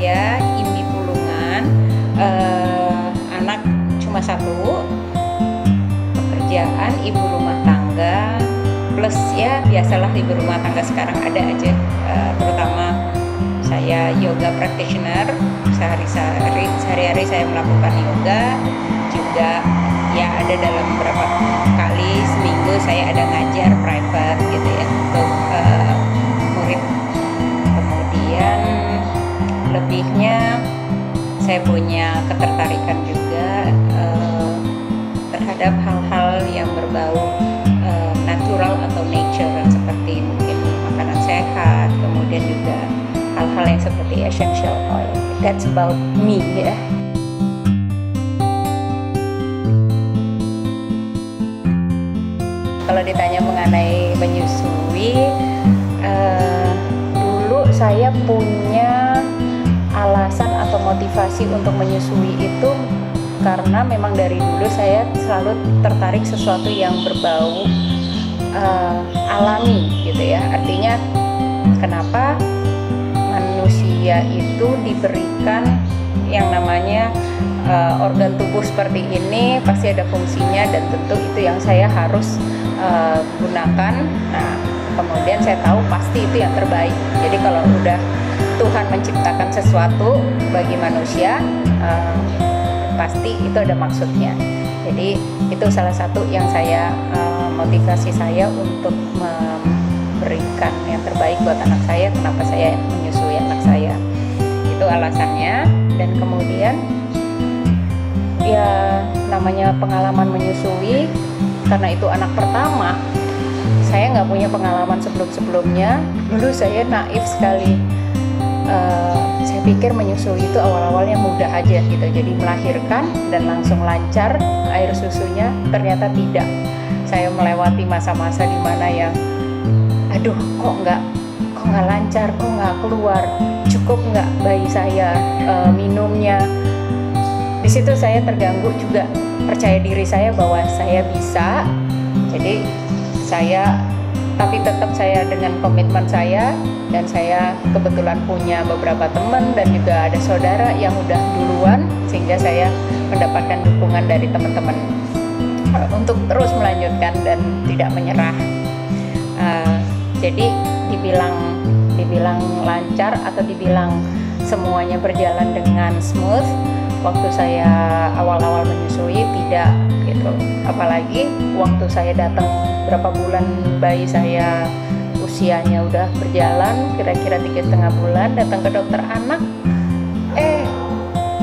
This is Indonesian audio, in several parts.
saya Indi Pulungan, anak cuma satu, pekerjaan ibu rumah tangga plus ya biasalah ibu rumah tangga sekarang ada aja, terutama saya yoga practitioner, sehari-hari saya melakukan yoga juga ya, ada dalam beberapa kali seminggu saya ada ngajar private gitu ya untuk murid. Kemudian lebihnya saya punya ketertarikan juga terhadap hal-hal yang berbau natural atau nature, seperti mungkin makanan sehat, kemudian juga hal-hal yang seperti essential oil. That's about me ya. Kalau ditanya mengenai menyusui, dulu saya punya alasan atau motivasi untuk menyusui itu karena memang dari dulu saya selalu tertarik sesuatu yang berbau alami gitu ya. Artinya kenapa manusia itu diberikan yang namanya organ tubuh seperti ini, pasti ada fungsinya dan tentu itu yang saya harus gunakan. Nah, kemudian saya tahu pasti itu yang terbaik. Jadi kalau udah Tuhan menciptakan sesuatu bagi manusia, pasti itu ada maksudnya. Jadi itu salah satu yang saya motivasi saya untuk memberikan yang terbaik buat anak saya. Kenapa saya menyusui anak saya? Itu alasannya. Dan kemudian ya namanya pengalaman menyusui, karena itu anak pertama, saya nggak punya pengalaman sebelum-sebelumnya. Dulu saya naif sekali, saya pikir menyusui itu awal-awalnya mudah aja gitu, jadi melahirkan dan langsung lancar air susunya. Ternyata tidak. Saya melewati masa-masa di mana yang aduh kok nggak lancar, kok nggak keluar, cukup nggak bayi saya minumnya. Di situ saya terganggu juga percaya diri saya bahwa saya bisa. Jadi tapi tetap saya dengan komitmen saya, dan saya kebetulan punya beberapa teman dan juga ada saudara yang udah duluan, sehingga saya mendapatkan dukungan dari teman-teman untuk terus melanjutkan dan tidak menyerah. Jadi dibilang lancar atau dibilang semuanya berjalan dengan smooth waktu saya awal-awal menyusui, tidak gitu. Apalagi waktu saya datang berapa bulan bayi saya usianya udah berjalan kira-kira 3,5 bulan, datang ke dokter anak,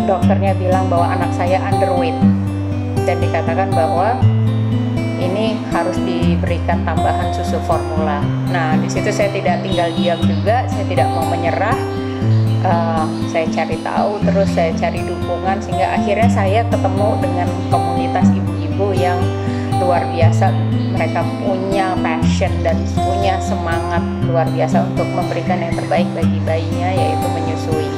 dokternya bilang bahwa anak saya underweight dan dikatakan bahwa ini harus diberikan tambahan susu formula. Nah, di situ saya tidak tinggal diam juga, saya tidak mau menyerah. Saya cari tahu, terus saya cari dukungan, sehingga akhirnya saya ketemu dengan komunitas ibu-ibu yang luar biasa. Mereka punya passion dan punya semangat luar biasa untuk memberikan yang terbaik bagi bayinya, yaitu menyusui.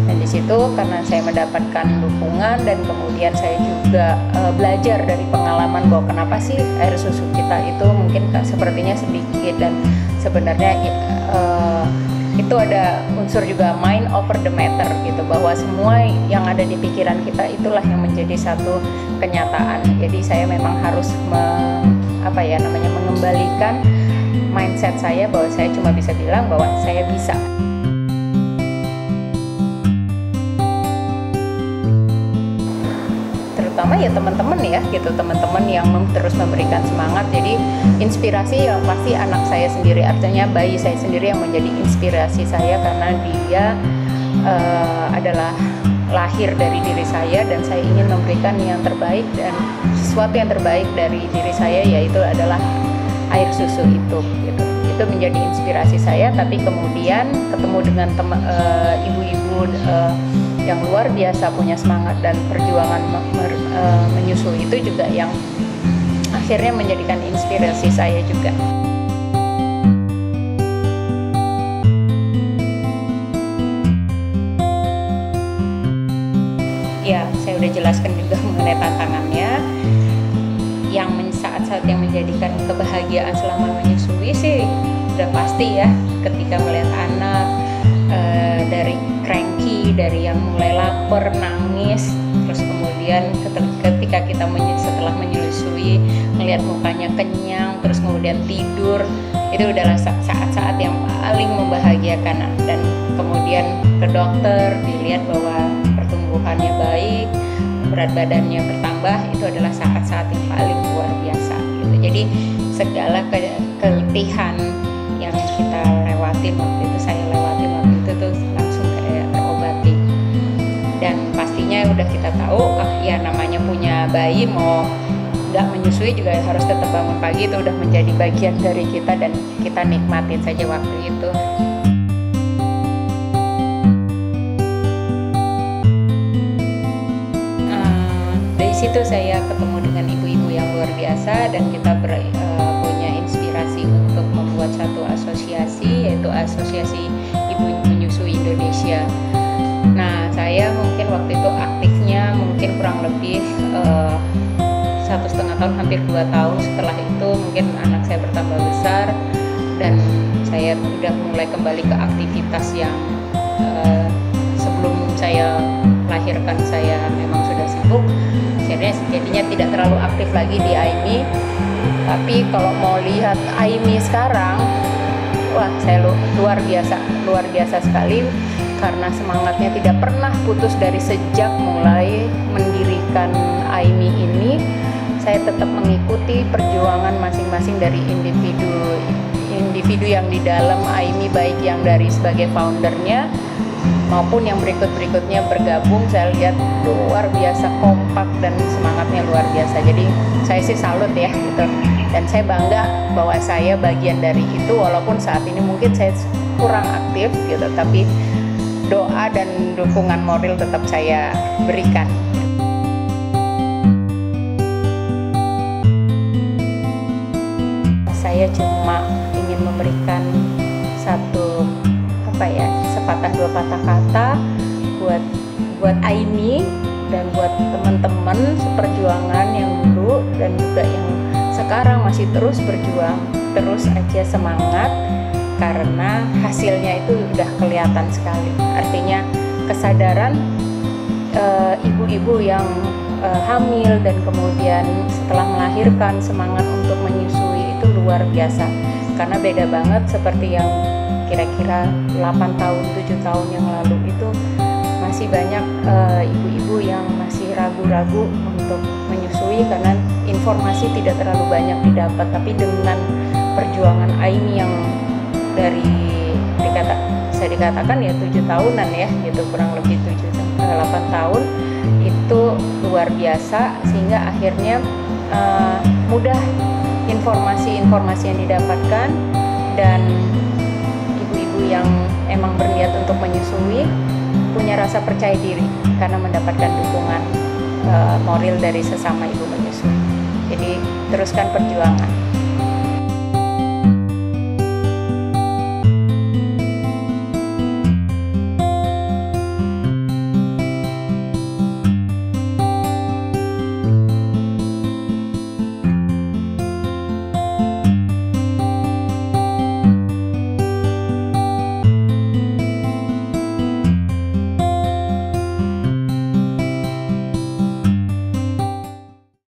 Dan di situ karena saya mendapatkan dukungan, dan kemudian saya juga belajar dari pengalaman bahwa kenapa sih air susu kita itu mungkin sepertinya sedikit, dan sebenarnya itu ada unsur juga mind over the matter gitu, bahwa semua yang ada di pikiran kita itulah yang menjadi satu kenyataan. Jadi saya memang harus mengembalikan mindset saya bahwa saya cuma bisa bilang bahwa saya bisa. Terutama ya teman-teman ya gitu, teman-teman yang terus memberikan semangat. Jadi inspirasi ya pasti anak saya sendiri, artinya bayi saya sendiri yang menjadi inspirasi saya, karena dia adalah lahir dari diri saya, dan saya ingin memberikan yang terbaik, dan sesuatu yang terbaik dari diri saya yaitu adalah air susu itu gitu. Itu menjadi inspirasi saya. Tapi kemudian ketemu dengan ibu-ibu yang luar biasa punya semangat dan perjuangan menyusui, itu juga yang akhirnya menjadikan inspirasi saya juga. Ya, saya udah jelaskan juga mengenai tantangannya. Yang saat-saat yang menjadikan kebahagiaan selama menyusui sih udah pasti ya, ketika melihat anak dari cranky, dari yang mulai lapar, nangis, terus kemudian ketika kita setelah menyusui melihat mukanya kenyang, terus kemudian tidur, itu adalah saat-saat yang paling membahagiakan. Dan kemudian ke dokter dilihat bahwa pertumbuhannya baik, berat badannya bertambah, itu adalah saat-saat yang paling luar biasa gitu. Jadi segala keletihan yang kita lewatin waktu itu, saya lewatin waktu itu tuh langsung kayak terobati. Dan pastinya udah kita tahu, ya namanya punya bayi, mau nggak menyusui juga harus tetap bangun pagi, itu udah menjadi bagian dari kita dan kita nikmatin saja waktu itu. Dari situ saya ketemu dengan ibu-ibu yang luar biasa dan kita punya inspirasi untuk membuat satu asosiasi, yaitu Asosiasi Ibu Menyusui Indonesia. Nah, saya mungkin waktu itu aktifnya mungkin kurang lebih 1,5 tahun, hampir 2 tahun. Setelah itu mungkin anak saya bertambah besar dan saya udah mulai kembali ke aktivitas yang sebelum saya lahirkan saya memang sudah sibuk. Jadinya tidak terlalu aktif lagi di AIMI. Tapi kalau mau lihat AIMI sekarang, wah, saya luar biasa sekali, karena semangatnya tidak pernah putus dari sejak mulai mendirikan AIMI ini. Saya tetap mengikuti perjuangan masing-masing dari individu yang di dalam AIMI, baik yang dari sebagai foundernya maupun yang berikutnya bergabung. Saya lihat luar biasa kompak dan semangatnya luar biasa. Jadi saya sih salut ya gitu. Dan saya bangga bahwa saya bagian dari itu, walaupun saat ini mungkin saya kurang aktif gitu, tapi doa dan dukungan moral tetap saya berikan. Saya cuma ingin memberikan satu sepatah dua patah kata buat AIMI dan buat teman-teman seperjuangan yang dulu dan juga yang sekarang masih terus berjuang. Terus aja semangat, karena hasilnya itu udah kelihatan sekali. Artinya kesadaran ibu-ibu yang hamil dan kemudian setelah melahirkan semangat untuk menyusui itu luar biasa. Karena beda banget seperti yang kira-kira 8 tahun, 7 tahun yang lalu itu masih banyak ibu-ibu yang masih ragu-ragu untuk menyusui karena informasi tidak terlalu banyak didapat. Tapi dengan perjuangan AIMI yang saya dikatakan ya 7 tahunan ya gitu, kurang lebih 8 tahun itu luar biasa, sehingga akhirnya mudah informasi-informasi yang didapatkan, dan ibu-ibu yang emang berniat untuk menyusui punya rasa percaya diri karena mendapatkan dukungan moral dari sesama ibu menyusui. Jadi teruskan perjuangan.